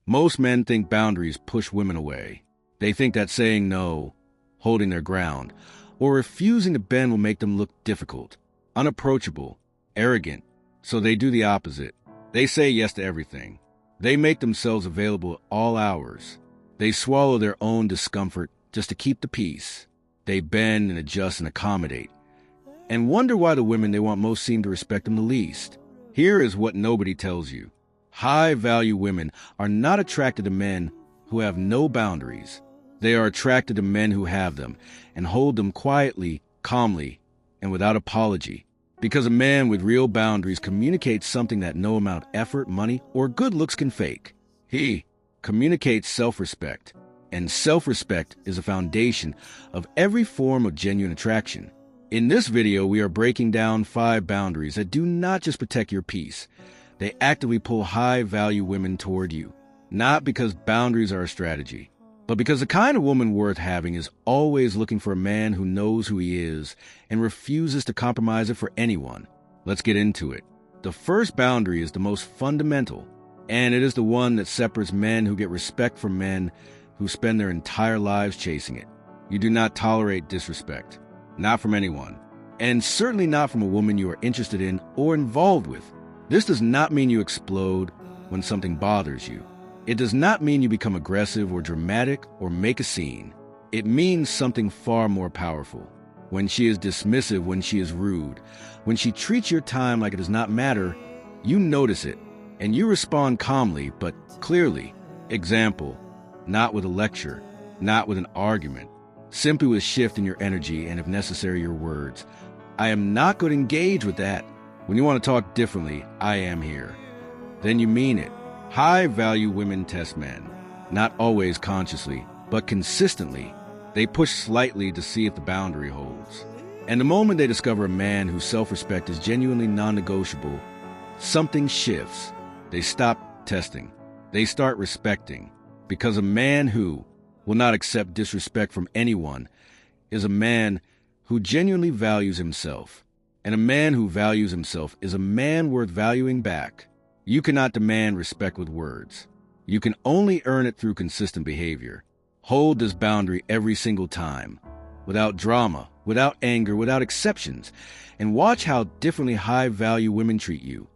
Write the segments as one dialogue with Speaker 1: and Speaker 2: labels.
Speaker 1: Most men think boundaries push women away. They think that saying no, holding their ground, or refusing to bend will make them look difficult, unapproachable, arrogant. So they do the opposite. They say yes to everything. They make themselves available at all hours. They swallow their own discomfort just to keep the peace. They bend and adjust and accommodate, and wonder why the women they want most seem to respect them the least. Here is what nobody tells you. High-value women are not attracted to men who have no boundaries. They are attracted to men who have them and hold them quietly, calmly, and without apology. Because a man with real boundaries communicates something that no amount of effort, money, or good looks can fake. He communicates self-respect, and self-respect is a foundation of every form of genuine attraction. In this video, we are breaking down 5 boundaries that do not just protect your peace. They actively pull high-value women toward you, not because boundaries are a strategy, but because the kind of woman worth having is always looking for a man who knows who he is and refuses to compromise it for anyone. Let's get into it. The first boundary is the most fundamental, and it is the one that separates men who get respect from men who spend their entire lives chasing it. You do not tolerate disrespect, not from anyone, and certainly not from a woman you are interested in or involved with. This does not mean you explode when something bothers you. It does not mean you become aggressive or dramatic or make a scene. It means something far more powerful. When she is dismissive, when she is rude, when she treats your time like it does not matter, you notice it, and you respond calmly but clearly. Example, not with a lecture, not with an argument, simply with a shift in your energy and, if necessary, your words. I am not going to engage with that. When you want to talk differently, I am here. Then you mean it. High-value women test men, not always consciously, but consistently. They push slightly to see if the boundary holds. And the moment they discover a man whose self-respect is genuinely non-negotiable, something shifts. They stop testing. They start respecting. Because a man who will not accept disrespect from anyone is a man who genuinely values himself. And a man who values himself is a man worth valuing back. You cannot demand respect with words. You can only earn it through consistent behavior. Hold this boundary every single time, without drama, without anger, without exceptions, and watch how differently high-value women treat you.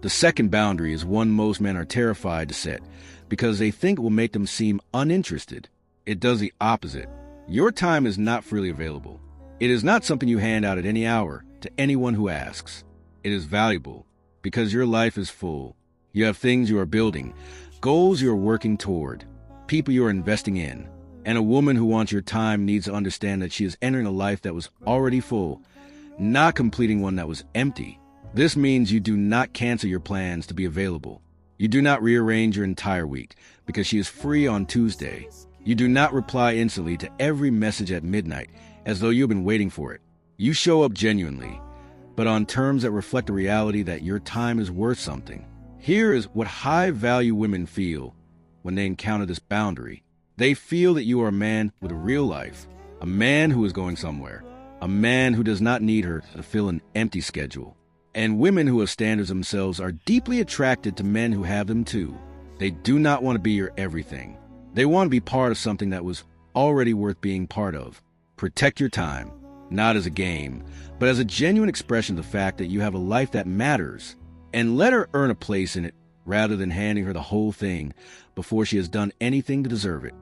Speaker 1: The second boundary is one most men are terrified to set because they think it will make them seem uninterested. It does the opposite. Your time is not freely available. It is not something you hand out at any hour to anyone who asks. It is valuable because your life is full. You have things you are building, goals you are working toward, people you are investing in. And a woman who wants your time needs to understand that she is entering a life that was already full, not completing one that was empty. This means you do not cancel your plans to be available. You do not rearrange your entire week because she is free on Tuesday. You do not reply instantly to every message at midnight as though you've been waiting for it. You show up genuinely, but on terms that reflect the reality that your time is worth something. Here is what high-value women feel when they encounter this boundary. They feel that you are a man with a real life, a man who is going somewhere, a man who does not need her to fill an empty schedule. And women who have standards themselves are deeply attracted to men who have them too. They do not want to be your everything. They want to be part of something that was already worth being part of. Protect your time, not as a game, but as a genuine expression of the fact that you have a life that matters. And let her earn a place in it rather than handing her the whole thing before she has done anything to deserve it.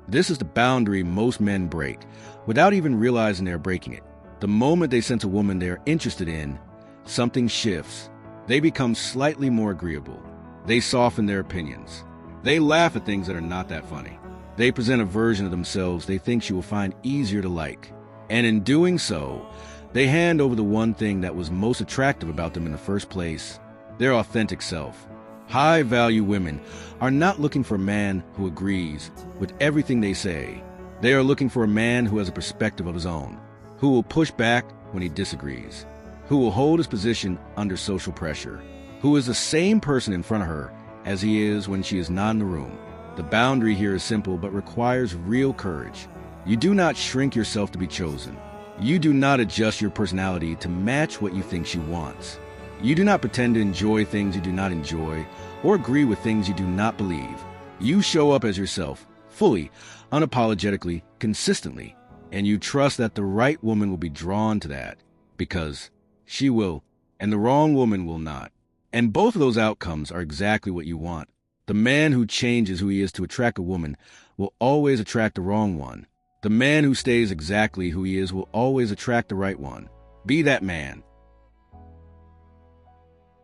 Speaker 1: This is the boundary most men break without even realizing they are breaking it. The moment they sense a woman they are interested in, something shifts. They become slightly more agreeable. They soften their opinions. They laugh at things that are not that funny. They present a version of themselves they think she will find easier to like. And in doing so, they hand over the one thing that was most attractive about them in the first place, their authentic self. High-value women are not looking for a man who agrees with everything they say. They are looking for a man who has a perspective of his own, who will push back when he disagrees, who will hold his position under social pressure, who is the same person in front of her as he is when she is not in the room. The boundary here is simple but requires real courage. You do not shrink yourself to be chosen. You do not adjust your personality to match what you think she wants. You do not pretend to enjoy things you do not enjoy or agree with things you do not believe. You show up as yourself, fully, unapologetically, consistently, and you trust that the right woman will be drawn to that, because she will, and the wrong woman will not. And both of those outcomes are exactly what you want. The man who changes who he is to attract a woman will always attract the wrong one. The man who stays exactly who he is will always attract the right one. Be that man.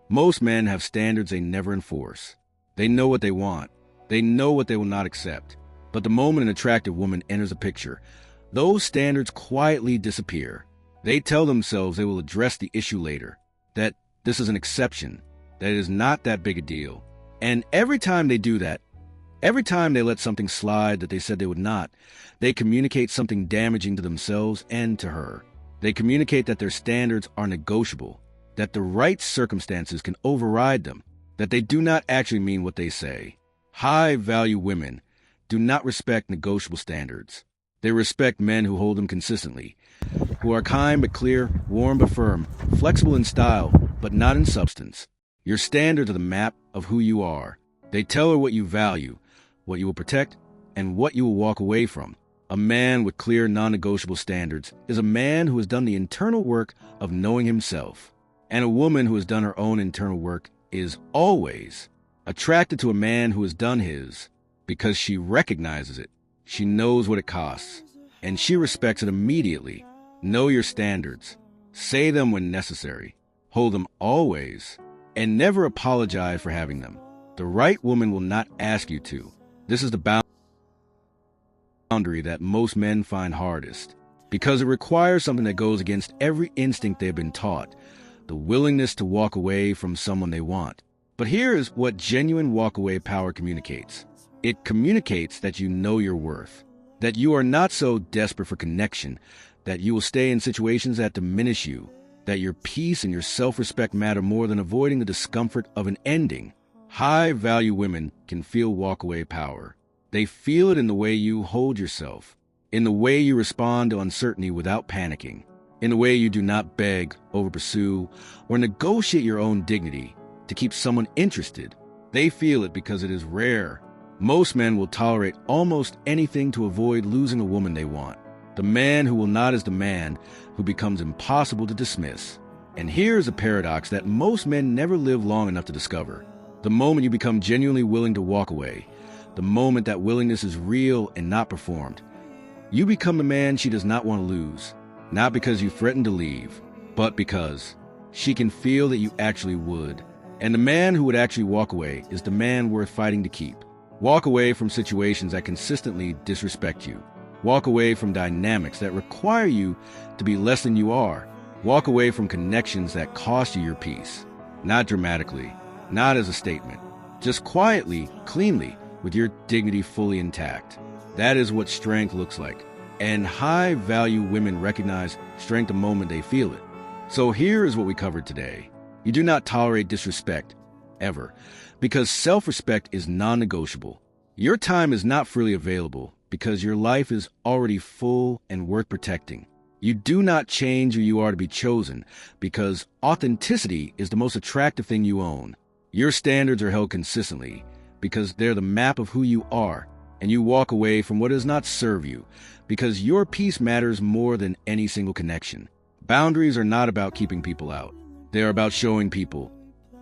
Speaker 1: Most men have standards they never enforce. They know what they want. They know what they will not accept. But the moment an attractive woman enters a picture, those standards quietly disappear. They tell themselves they will address the issue later, that this is an exception, that it is not that big a deal. And every time they do that, every time they let something slide that they said they would not, they communicate something damaging to themselves and to her. They communicate that their standards are negotiable, that the right circumstances can override them, that they do not actually mean what they say. High-value women do not respect negotiable standards. They respect men who hold them consistently, who are kind but clear, warm but firm, flexible in style but not in substance. Your standards are the map of who you are. They tell her what you value, what you will protect, and what you will walk away from. A man with clear, non-negotiable standards is a man who has done the internal work of knowing himself. And a woman who has done her own internal work is always attracted to a man who has done his, because she recognizes it. She knows what it costs, and she respects it immediately. Know your standards. Say them when necessary. Hold them always, and never apologize for having them. The right woman will not ask you to. This is the boundary that most men find hardest, because it requires something that goes against every instinct they've been taught, the willingness to walk away from someone they want. But here is what genuine walk-away power communicates. It communicates that you know your worth, that you are not so desperate for connection that you will stay in situations that diminish you, that your peace and your self-respect matter more than avoiding the discomfort of an ending. High-value women can feel walk-away power. They feel it in the way you hold yourself, in the way you respond to uncertainty without panicking, in the way you do not beg, over-pursue, or negotiate your own dignity to keep someone interested. They feel it because it is rare. Most men will tolerate almost anything to avoid losing a woman they want. The man who will not is the man who becomes impossible to dismiss. And here is a paradox that most men never live long enough to discover. The moment you become genuinely willing to walk away, the moment that willingness is real and not performed, you become the man she does not want to lose, not because you threatened to leave, but because she can feel that you actually would. And the man who would actually walk away is the man worth fighting to keep. Walk away from situations that consistently disrespect you. Walk away from dynamics that require you to be less than you are. Walk away from connections that cost you your peace. Not dramatically, not as a statement, just quietly, cleanly, with your dignity fully intact. That is what strength looks like. And high-value women recognize strength the moment they feel it. So here is what we covered today. You do not tolerate disrespect, ever, because self-respect is non-negotiable. Your time is not freely available because your life is already full and worth protecting. You do not change who you are to be chosen because authenticity is the most attractive thing you own. Your standards are held consistently because they're the map of who you are, and you walk away from what does not serve you because your peace matters more than any single connection. Boundaries are not about keeping people out. They are about showing people,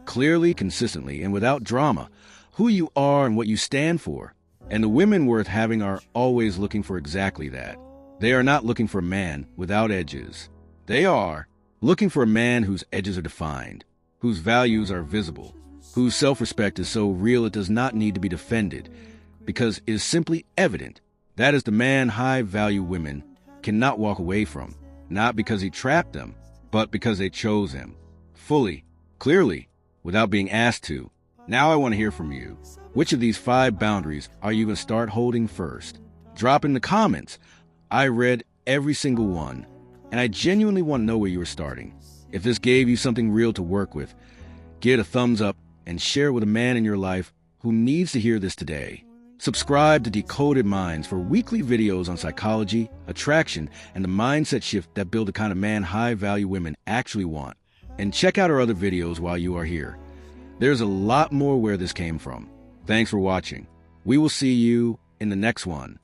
Speaker 1: clearly, consistently, and without drama, who you are and what you stand for. And the women worth having are always looking for exactly that. They are not looking for a man without edges. They are looking for a man whose edges are defined, whose values are visible, whose self-respect is so real it does not need to be defended, because it is simply evident. That is the man high-value women cannot walk away from, not because he trapped them, but because they chose him. Fully, clearly, without being asked to. Now I want to hear from you. Which of these 5 boundaries are you going to start holding first? Drop in the comments. I read every single one, and I genuinely want to know where you are starting. If this gave you something real to work with, give it a thumbs up and share it with a man in your life who needs to hear this today. Subscribe to Decoded Minds for weekly videos on psychology, attraction, and the mindset shift that build the kind of man high-value women actually want. And check out our other videos while you are here. There's a lot more where this came from. Thanks for watching. We will see you in the next one.